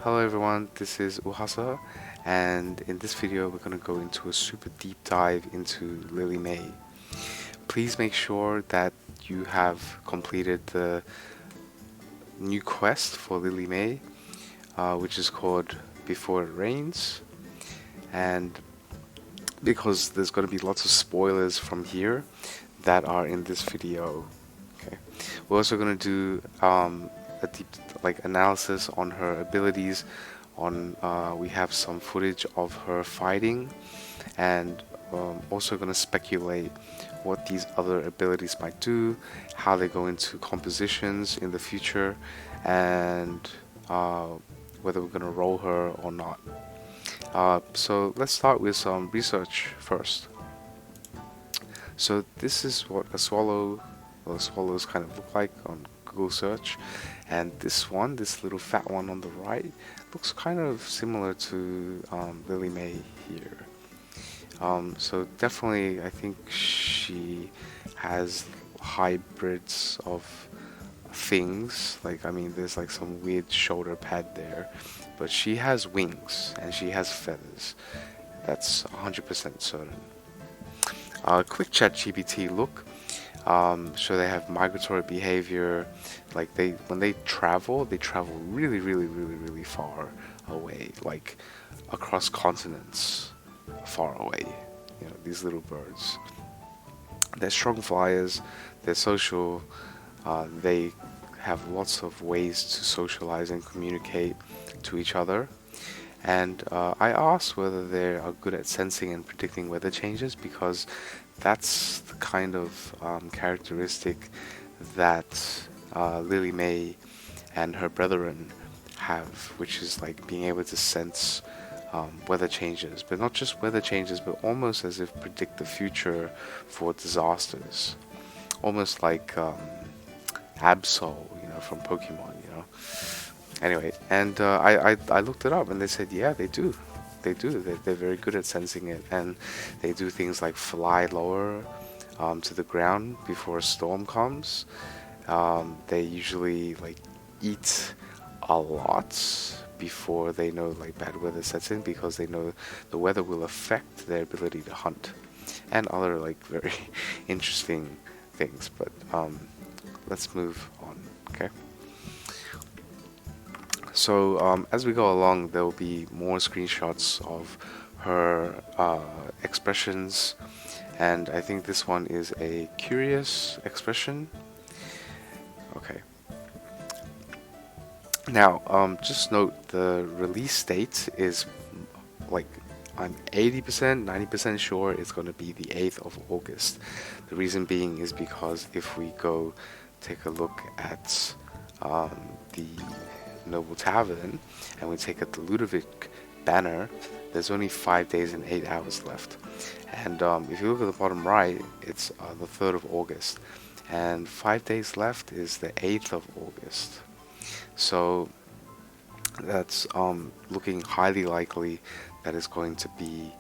Hello everyone, this is Uhasa, and in this video we're going to go into a super deep dive into Lily May. Please make sure that you have completed the new quest for Lily May, which is called Before It Rains, and because there's going to be lots of spoilers from here that are in this video. Okay, we're also going to do a deep analysis on her abilities. We have some footage of her fighting, and also going to speculate what these other abilities might do, how they go into compositions in the future, and whether we're going to roll her or not. So let's start with some research first. So this is what a swallow or swallows kind of look like on Google search, and this little fat one on the right, looks kind of similar to Lily May here. So definitely, I think she has hybrids of things. Like, I mean, there's like some weird shoulder pad there, but she has wings and she has feathers. That's 100% certain. Quick ChatGPT look. So they have migratory behavior. Like when they travel really, really, really, really far away, like across continents, far away. You know, these little birds. They're strong flyers. They're social. They have lots of ways to socialize and communicate to each other. And I asked whether they are good at sensing and predicting weather changes, because that's the kind of characteristic that Lily May and her brethren have, which is like being able to sense weather changes, but not just weather changes, but almost as if predict the future for disasters, almost like Absol, from Pokemon, Anyway, and I looked it up, and they said, yeah, they do. They do. They're very good at sensing it, and they do things like fly lower to the ground before a storm comes. They usually like eat a lot before they know like bad weather sets in, because they know the weather will affect their ability to hunt and other like very interesting things. But let's move on. Okay. So as we go along, there will be more screenshots of her expressions, and I think this one is a curious expression. Okay. Now, just note the release date is like I'm 80%, 90% sure it's going to be the 8th of August. The reason being is because if we go take a look at the Noble Tavern and we take a the Ludovic banner, there's only 5 days and 8 hours left. And if you look at the bottom right, it's the 3rd of August, and 5 days left is the 8th of August. So that's looking highly likely that it's going to be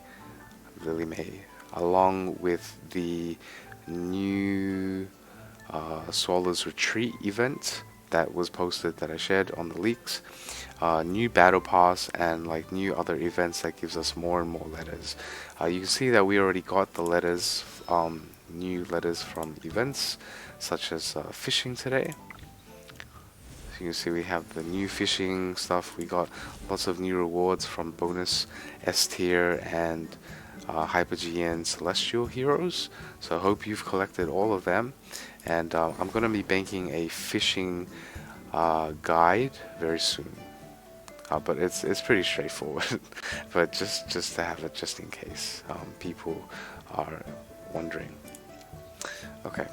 Lily May, along with the new Swallow's Retreat event that was posted, that I shared on the leaks, new battle pass, and like new other events that gives us more and more letters. You can see that we already got the letters, new letters from events such as fishing today. So you can see we have the new fishing stuff. We got lots of new rewards from bonus S tier and Hypergean Celestial heroes. So I hope you've collected all of them. And I'm going to be banking a fishing guide very soon. But it's pretty straightforward. But just to have it just in case people are wondering. Okay.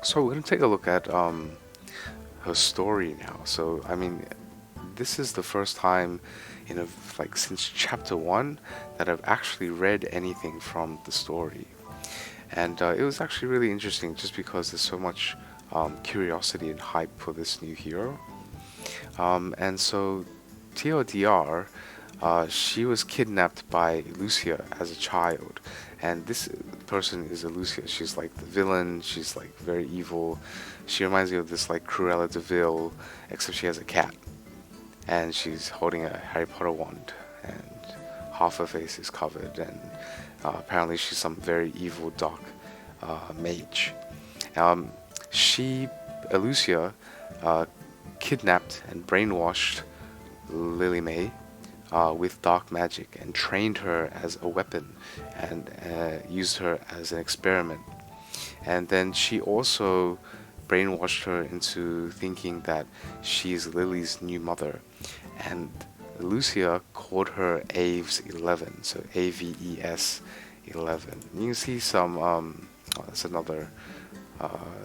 So we're going to take a look at her story now. So I mean, this is the first time since chapter 1 that I've actually read anything from the story. And it was actually really interesting, just because there's so much curiosity and hype for this new hero. And so TLDR, she was kidnapped by Lucia as a child, and this person is Lucia. She's like the villain. She's like very evil. She reminds me of this like Cruella de Vil, except she has a cat. and she's holding a Harry Potter wand, and half her face is covered, and apparently she's some very evil dark mage. Um, she, Elucia, uh, kidnapped and brainwashed Lily May with dark magic and trained her as a weapon and used her as an experiment. And then she also brainwashed her into thinking that she's Lily's new mother. And Lucia called her Aves 11, so AVES 11. You can see some, oh, that's another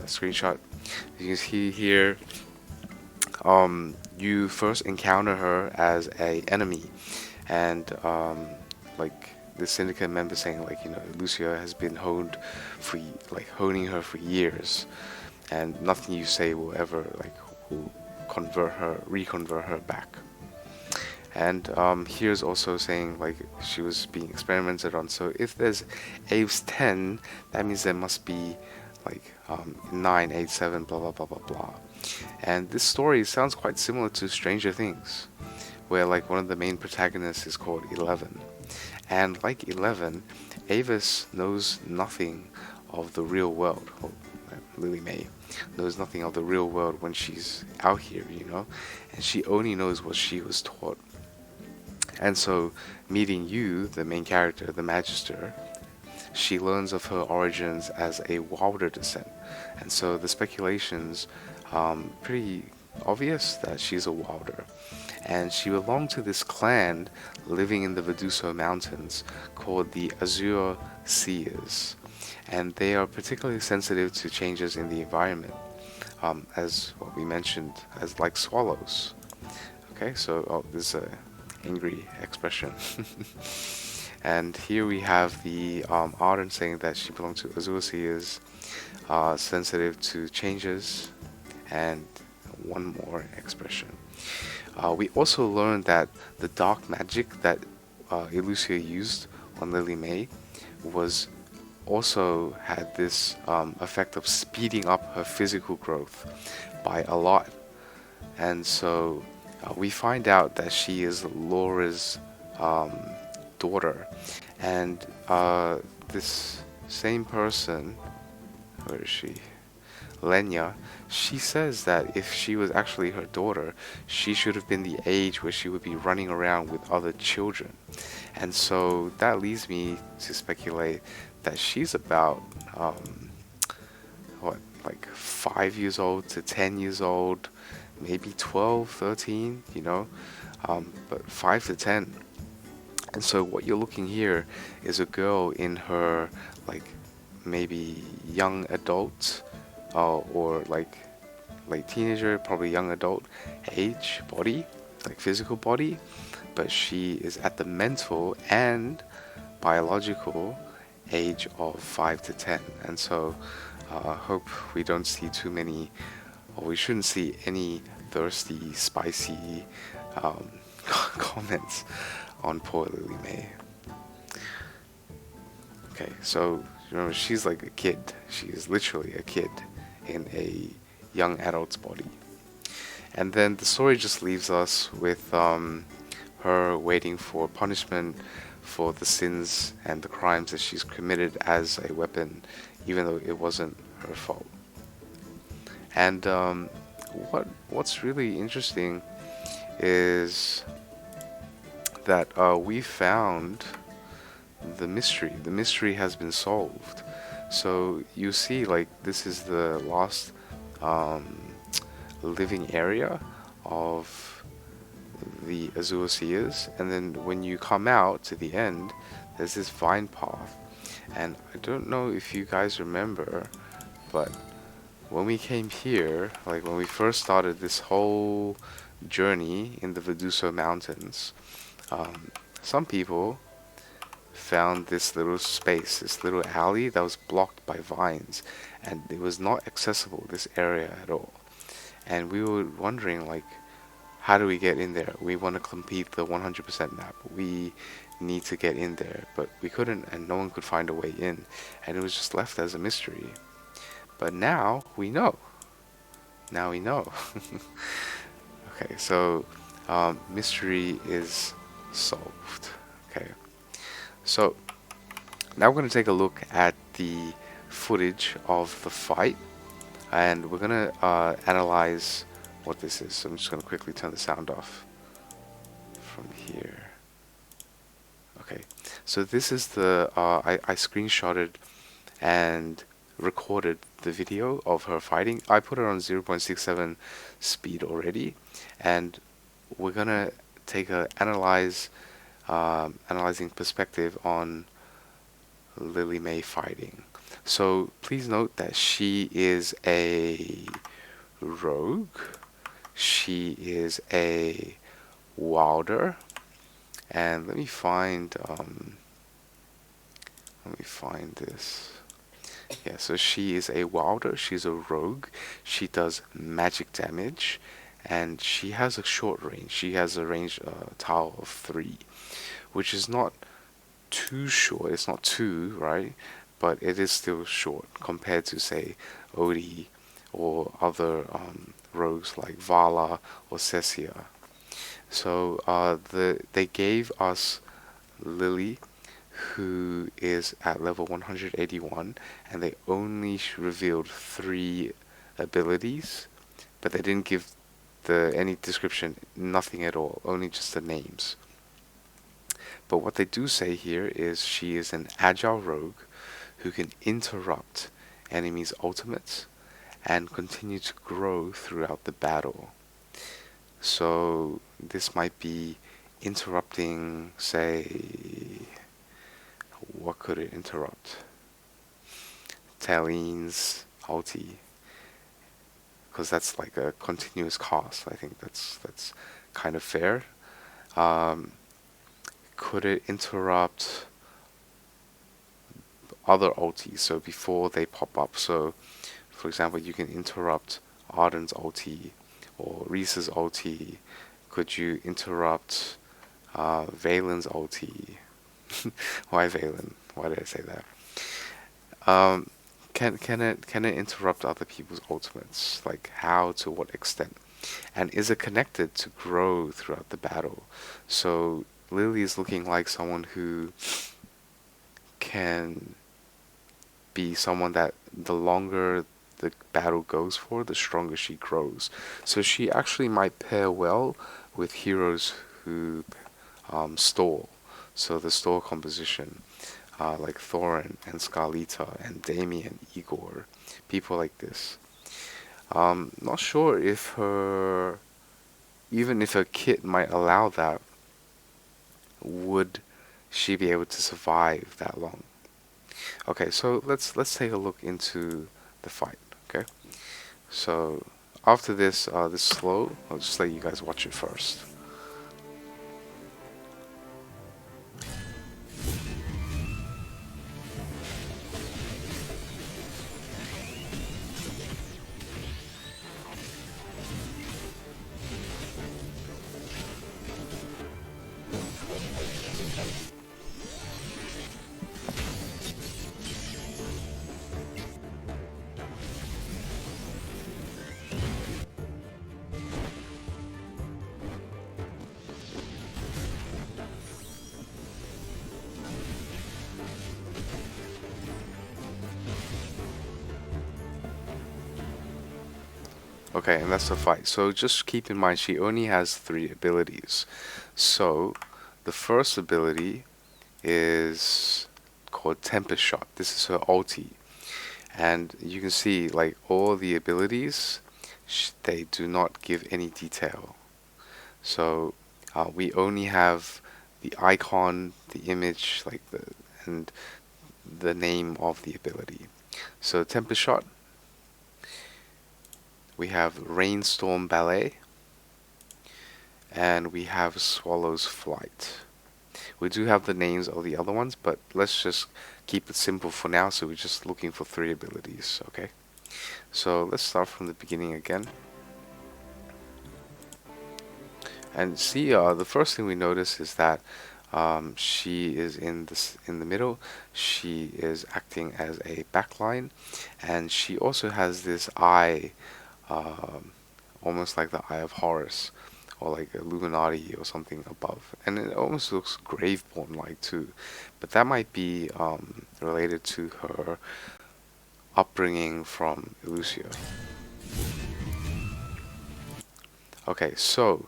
screenshot. You can see here, you first encounter her as a enemy, and like the syndicate member saying like, you know, Lucia has been honed for like honing her for years, and nothing you say will ever like will reconvert her back. And here's also saying like she was being experimented on. So if there's Aves 10, that means there must be like 9, 8, 7, blah blah blah blah blah. And this story sounds quite similar to Stranger Things, where like one of the main protagonists is called 11. And like 11, Avis knows nothing of the real world. Or, Lily May knows nothing of the real world when she's out here, you know, and she only knows what she was taught. And so, meeting you, the main character, the Magister, she learns of her origins as a wilder descent. And so the speculations pretty obvious that she's a wilder. And she belonged to this clan living in the Veduso Mountains called the Azure Seers. And they are particularly sensitive to changes in the environment, as what we mentioned, as like swallows. Okay, so this is a angry expression. And here we have the Arden saying that she belonged to Azure Seers, sensitive to changes, and one more expression. We also learned that the dark magic that Elucia used on Lily May was also had this effect of speeding up her physical growth by a lot. And so we find out that she is Laura's daughter. And this same person, where is she? Lenya, she says that if she was actually her daughter, she should have been the age where she would be running around with other children. And so that leads me to speculate that she's about, what, like 5 years old to 10 years old, maybe 12, 13, you know, but 5 to 10. And so what you're looking here is a girl in her, like, maybe young adult, or like late teenager, probably young adult age body, like physical body, but she is at the mental and biological age of 5 to 10. And so hope we don't see too many, or we shouldn't see any thirsty, spicy comments on poor Lily May. Okay, so remember, she's like a kid. She is literally a kid in a young adult's body. And then the story just leaves us with her waiting for punishment for the sins and the crimes that she's committed as a weapon, even though it wasn't her fault. And what's really interesting is that we found the mystery. The mystery has been solved. So you see, like, this is the last living area of the Azure Seers, and then when you come out to the end, there's this vine path. And I don't know if you guys remember, but when we came here, like when we first started this whole journey in the Veduso Mountains, some people found this little space, this little alley that was blocked by vines, and it was not accessible, this area, at all. And we were wondering, like, how do we get in there? We want to complete the 100% map. We need to get in there, but we couldn't, and no one could find a way in, and it was just left as a mystery. But now we know. Now we know. Okay, so mystery is solved. Okay, so now we're going to take a look at the footage of the fight, and we're going to analyze what this is. So I'm just going to quickly turn the sound off from here. Okay, so this is I screenshotted and recorded the video of her fighting. I put it on 0.67 speed already, and we're gonna take a analyzing perspective on Lily May fighting. So please note that she is a rogue. She is a wilder, and let me find this. Yeah, so she is a wilder, she's a rogue, she does magic damage, and she has a short range. She has a range tile of 3, which is not too short. It's not 2, right? But it is still short compared to, say, Odie or other rogues like Vala or Cecia. So they gave us Lily, who is at level 181, and they only revealed 3 abilities, but they didn't give any description, nothing at all, only just the names. But what they do say here is she is an agile rogue who can interrupt enemies' ultimates and continue to grow throughout the battle. So this might be interrupting, say, what could it interrupt? Taline's ulti, because that's like a continuous cost. I think that's kind of fair. Could it interrupt other ultis? So before they pop up. So, for example, you can interrupt Arden's ulti or Reese's ulti. Could you interrupt Valen's ulti? Why Valen? Why did I say that? Can it interrupt other people's ultimates? Like how, to what extent? And is it connected to grow throughout the battle? So Lily is looking like someone who can be someone that the longer the battle goes for, the stronger she grows. So she actually might pair well with heroes who stall. So the stall composition, like Thorin and Scarlita and Damien, Igor, people like this. Not sure if even if her kit might allow that, would she be able to survive that long? Okay, so let's take a look into the fight. Okay, so after this slow, I'll just let you guys watch it first. Okay, and that's the fight. So just keep in mind she only has 3 abilities. So the first ability is called Tempest Shot. This is her ulti. And you can see like all the abilities, they do not give any detail. So we only have the icon, the image, like and the name of the ability. So Tempest Shot, we have Rainstorm Ballet, and we have Swallow's Flight. We do have the names of the other ones, but let's just keep it simple for now, so we're just looking for 3 abilities, okay? So let's start from the beginning again. And see, the first thing we notice is that she is in the middle. She is acting as a backline, and she also has this eye, almost like the Eye of Horus, or like Illuminati or something above, and it almost looks Graveborn like too, but that might be related to her upbringing from Elusia. Okay, so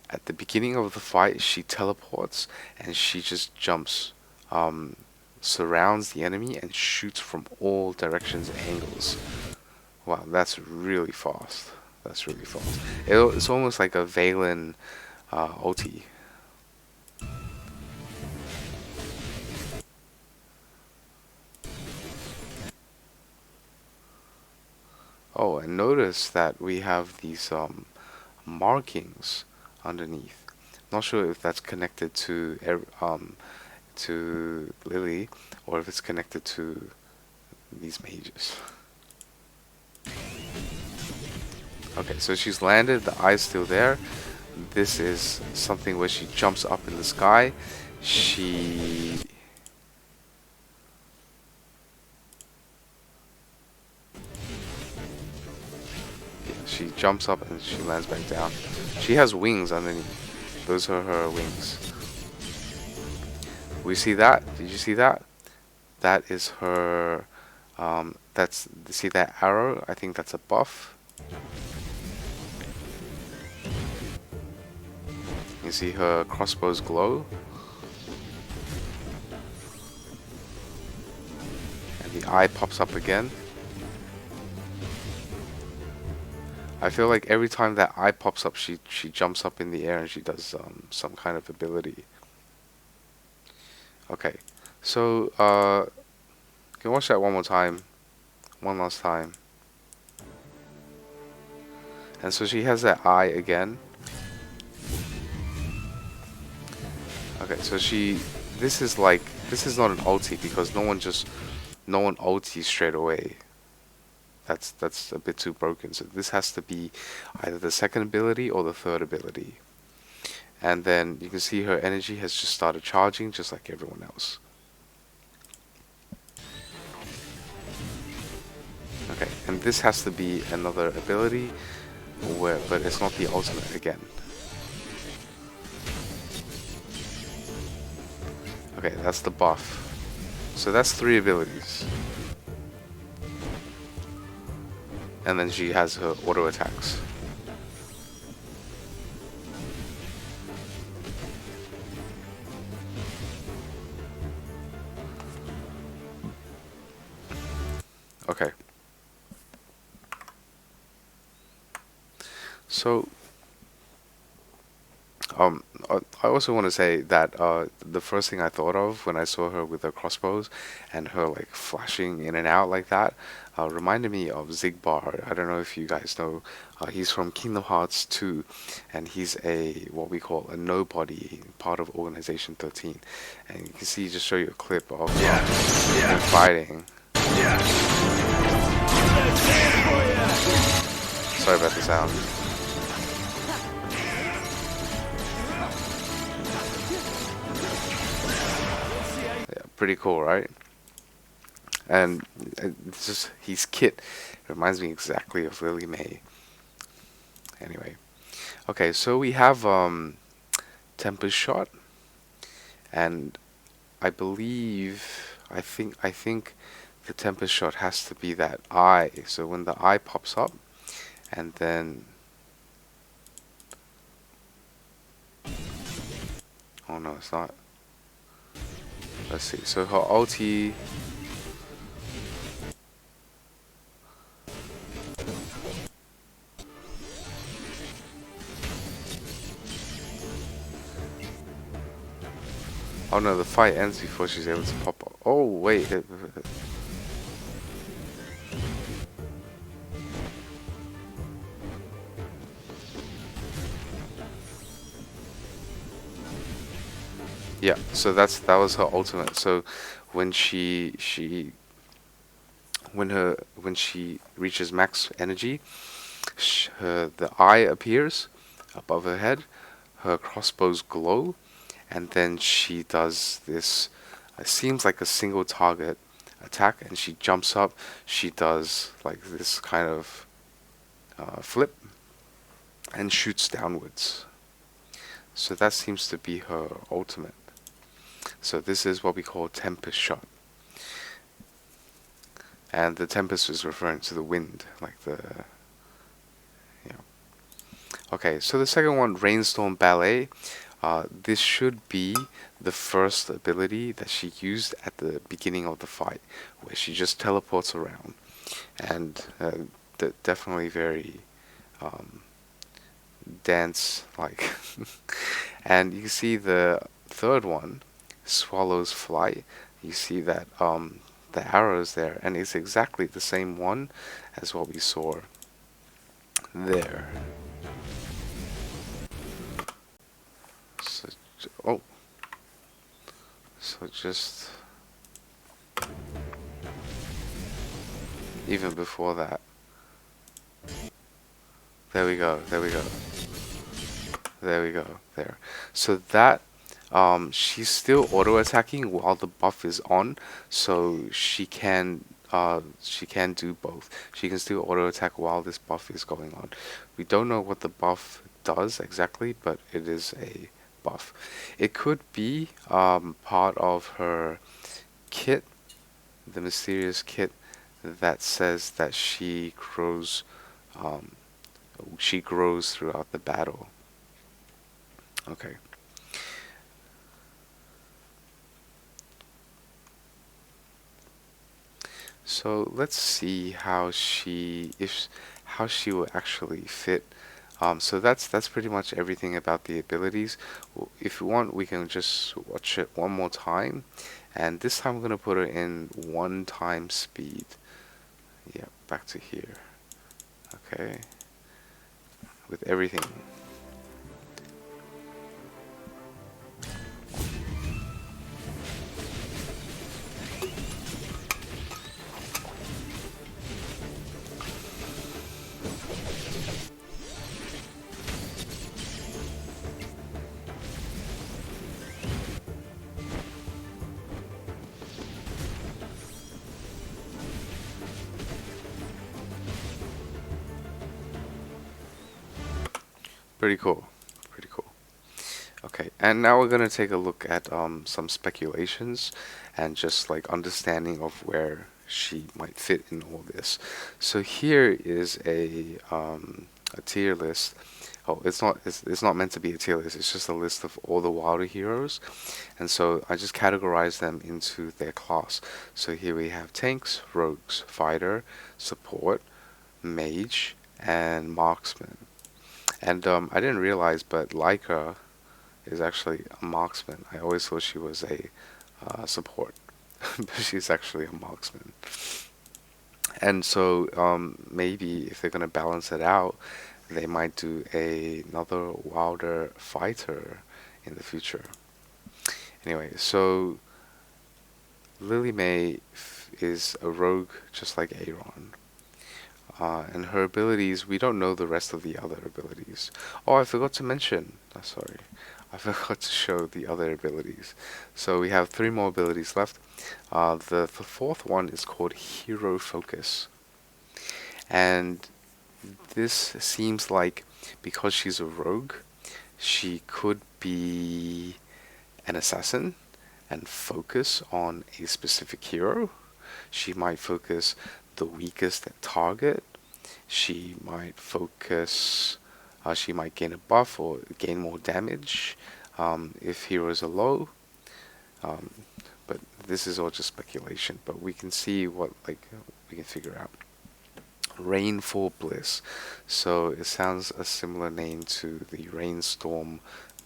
at the beginning of the fight, she teleports and she just jumps, um, surrounds the enemy and shoots from all directions and angles. Wow, that's really fast. That's really fast. It's almost like a Valen ulti. Oh, and notice that we have these markings underneath. Not sure if that's connected to Lily or if it's connected to these mages. Okay, so she's landed, the eye's still there. This is something where she jumps up in the sky. She she jumps up and she lands back down. She has wings underneath. Those are her wings. We see that? Did you see that? That is her. See that arrow? I think that's a buff. You see her crossbows glow. And the eye pops up again. I feel like every time that eye pops up, she jumps up in the air and she does some kind of ability. Okay, so can you watch that one more time, one last time? And so she has that eye again. Okay, so this is not an ulti because no one ultis straight away. That's a bit too broken. So this has to be either the second ability or the third ability. And then you can see her energy has just started charging just like everyone else. Okay, and this has to be another ability, but it's not the ultimate again. Okay, that's the buff. So that's 3 abilities. And then she has her auto attacks. Okay. So, I also want to say that the first thing I thought of when I saw her with her crossbows and her like flashing in and out like that reminded me of Xigbar. I don't know if you guys know. He's from Kingdom Hearts 2, and he's what we call a nobody, part of Organization 13. And you can see, just show you a clip of him fighting. Sorry about the sound. Pretty cool, right? And it's just his kit reminds me exactly of Lily May. Anyway, okay, so we have Tempest Shot, and I think the Tempest Shot has to be that eye. So when the eye pops up, and then oh no, it's not. Let's see. So her ulti. Oh no, the fight ends before she's able to pop up. Oh wait. Yeah, so that was her ultimate. So when when she reaches max energy, the eye appears above her head, her crossbows glow, and then she does this. It seems like a single target attack, and she jumps up. She does like this kind of flip and shoots downwards. So that seems to be her ultimate. So this is what we call Tempest Shot. And the Tempest is referring to the wind, like the, yeah. Okay, so the second one, Rainstorm Ballet. This should be the first ability that she used at the beginning of the fight, where she just teleports around. And definitely very um, dance-like. And you see the third one, Swallow's Flight. You see that the arrows there, and it's exactly the same one as what we saw there. So, oh, so just even before that. There we go. There we go. There we go. There. So that she's still auto attacking while the buff is on, so she can do both. She can still auto attack while this buff is going on. We don't know what the buff does exactly, but it is a buff. It could be part of her kit, the mysterious kit that says that um, she grows throughout the battle. Okay. So let's see how how she will actually fit. So that's pretty much everything about the abilities. If you want, we can just watch it one more time, and this time I'm gonna put it in 1 time speed. Yeah, back to here. Okay, with everything. Pretty cool. Pretty cool. Okay, and now we're gonna take a look at some speculations and just like understanding of where she might fit in all this. So here is a tier list. Oh, it's not meant to be a tier list. It's just a list of all the Wilder heroes, and so I just categorize them into their class. So here we have tanks, rogues, fighter, support, mage, and marksman. And I didn't realize, but Leica is actually a marksman. I always thought she was a support, but she's actually a marksman. And so maybe if they're gonna balance it out, they might do another Wilder fighter in the future. Anyway, so Lily May is a rogue just like Aaron. And her abilities, we don't know the rest of the other abilities. Oh, I forgot to mention. Sorry. I forgot to show the other abilities. So we have 3 more abilities left. The fourth one is called Hero Focus. And this seems like because she's a rogue, she could be an assassin and focus on a specific hero. She might focus the weakest target. She might focus, she might gain a buff or gain more damage if heroes are low. Um, but this is all just speculation. But we can see what we can figure out. Rainfall Bliss. So it sounds a similar name to the Rainstorm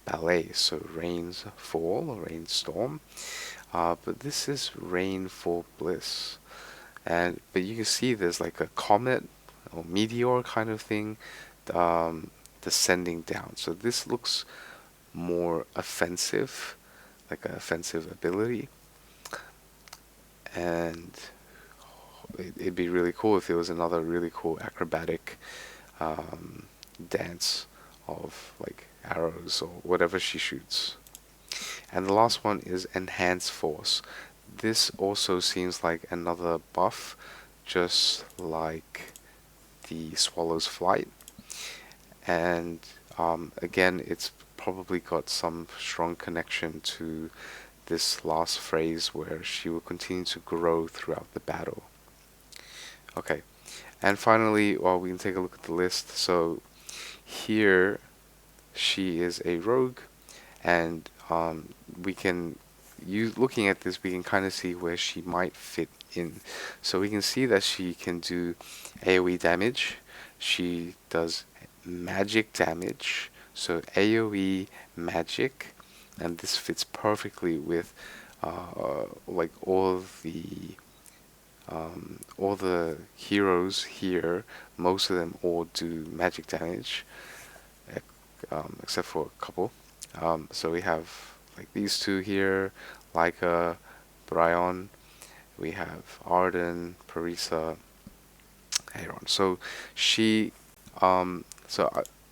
Ballet. So rains fall or rainstorm. But this is Rainfall Bliss. But you can see there's like a comet or meteor kind of thing descending down. So this looks more offensive, like an offensive ability. And it'd be really cool if there was another really cool acrobatic dance of like arrows or whatever she shoots. And the last one is Enhance Force. This also seems like another buff, just like the Swallow's Flight. And again, it's probably got some strong connection to this last phrase where she will continue to grow throughout the battle. Okay, and finally, well, we can take a look at the list. So here she is a rogue, and we can looking at this, we can kind of see where she might fit in. So we can see that she can do AoE damage. She does magic damage. So AoE magic, and this fits perfectly with like all the heroes here. Most of them all do magic damage, except for a couple. So we have like these two here, Leica, Bryon. We have Arden, Parisa, Aeron. So she, in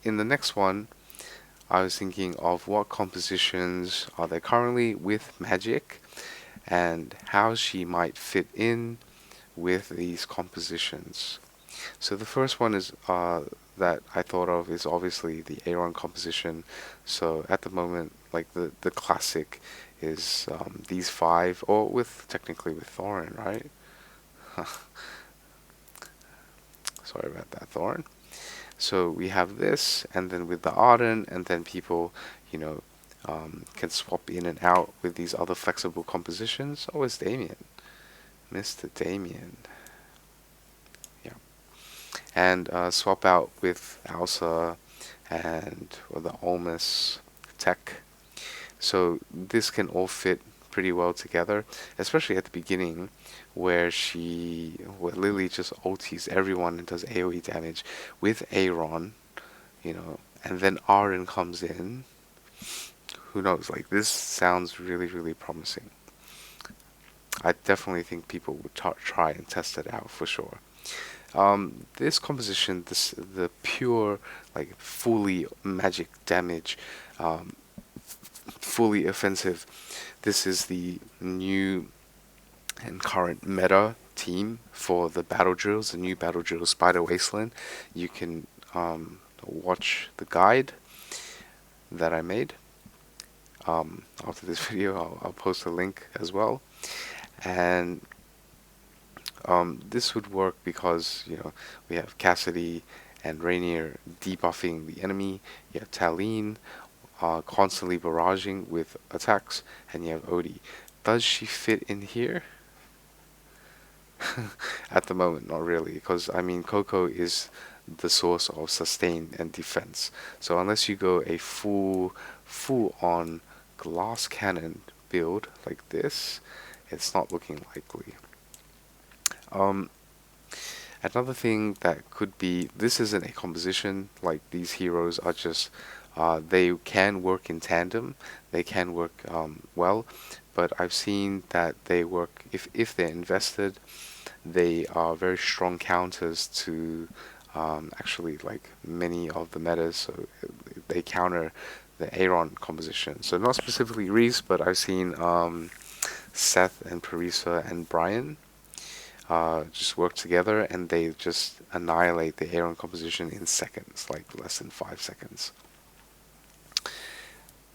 the next one, I was thinking of what compositions are there currently with magic, and how she might fit in with these compositions. So the first one is that I thought of is obviously the Aeron composition. So at the moment, like the classic is these five, or with technically with Thorin, right? Sorry about that, Thorin. So we have this, and then with the Arden, and then people, you know, can swap in and out with these other flexible compositions. Oh, it's Damien, Mr. Damien. Yeah, and swap out with Alsa and or the Olmus tech. So this can all fit pretty well together, especially at the beginning where Lily just ultis everyone and does AoE damage with Aeron, and then Arden comes in. Who knows? Like, this sounds really, really promising. I definitely think people would try and test it out for sure. This composition, the pure, like, fully magic damage, fully offensive. This is the new and current meta team for the battle drills, the new battle drill Spider Wasteland. You can watch the guide that I made. After this video, I'll post a link as well. And this would work because, we have Cassidy and Rainier debuffing the enemy. You have Talene constantly barraging with attacks, and you have Odie. Does she fit in here? At the moment, not really, because I mean, Coco is the source of sustain and defense. So unless you go a full-on glass cannon build like this, it's not looking likely. Another thing that could be, this isn't a composition, like these heroes are just, they can work in tandem, they can work well, but I've seen that they work, if they're invested, they are very strong counters to actually like many of the metas, so they counter the Aeron composition. So not specifically Reese, but I've seen Seth and Parisa and Brian just work together, and they just annihilate the Aeron composition in seconds, like less than 5 seconds.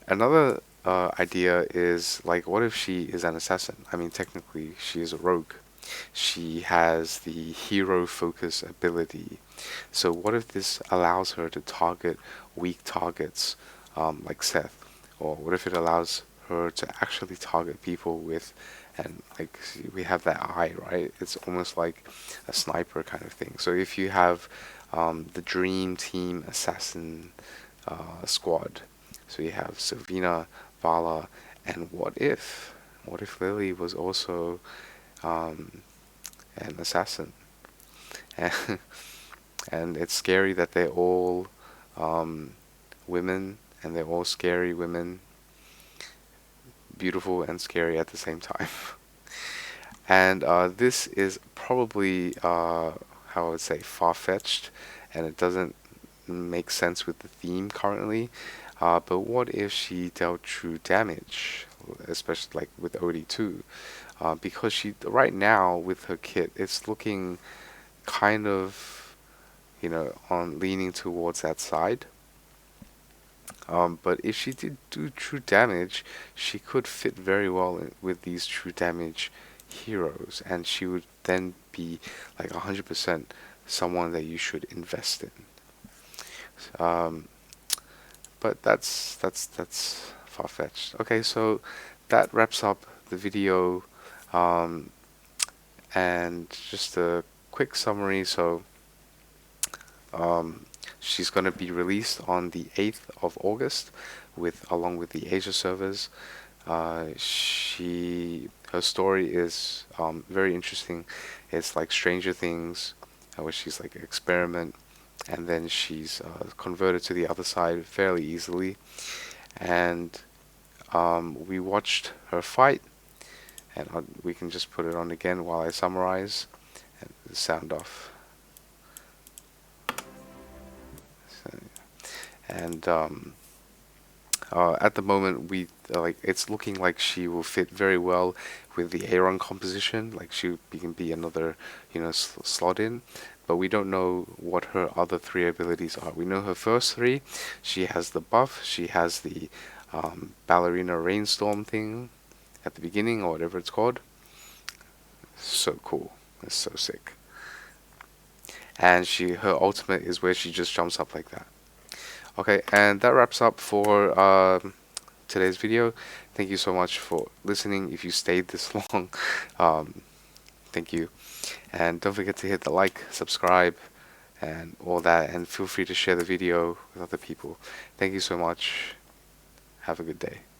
Another idea is, like, what if she is an assassin? I mean, technically, she is a rogue. She has the hero focus ability. So what if this allows her to target weak targets, like Seth? Or what if it allows her to actually target people with, and like we have that eye, right? It's almost like a sniper kind of thing. So if you have the dream team assassin squad, so you have Sylvina, Vala, and what if Lily was also an assassin? And it's scary that they're all women, and they're all scary women, beautiful and scary at the same time. And this is probably, how I would say, far-fetched, and it doesn't make sense with the theme currently. But what if she dealt true damage, especially like with Odie too? Because she, right now with her kit, it's looking kind of, on leaning towards that side. But if she did do true damage, she could fit very well with these true damage heroes, and she would then be like 100% someone that you should invest in. Um, but that's far-fetched. Okay, so that wraps up the video, um, and just a quick summary. So um, she's going to be released on the 8th of August, with along with the Asia servers. Her story is very interesting. It's like Stranger Things, where she's like an experiment, and then she's converted to the other side fairly easily. And we watched her fight, and we can just put it on again while I summarize and sound off. So, and at the moment, we like it's looking like she will fit very well with the Aaron composition. Like can be another, slot in, but we don't know what her other three abilities are. We know her first three. She has the buff. She has the ballerina rainstorm thing at the beginning, or whatever it's called. So cool. It's so sick. And her ultimate is where she just jumps up like that. Okay, and that wraps up for today's video. Thank you so much for listening. If you stayed this long, um, thank you. And don't forget to hit the like, subscribe, and all that. And feel free to share the video with other people. Thank you so much. Have a good day.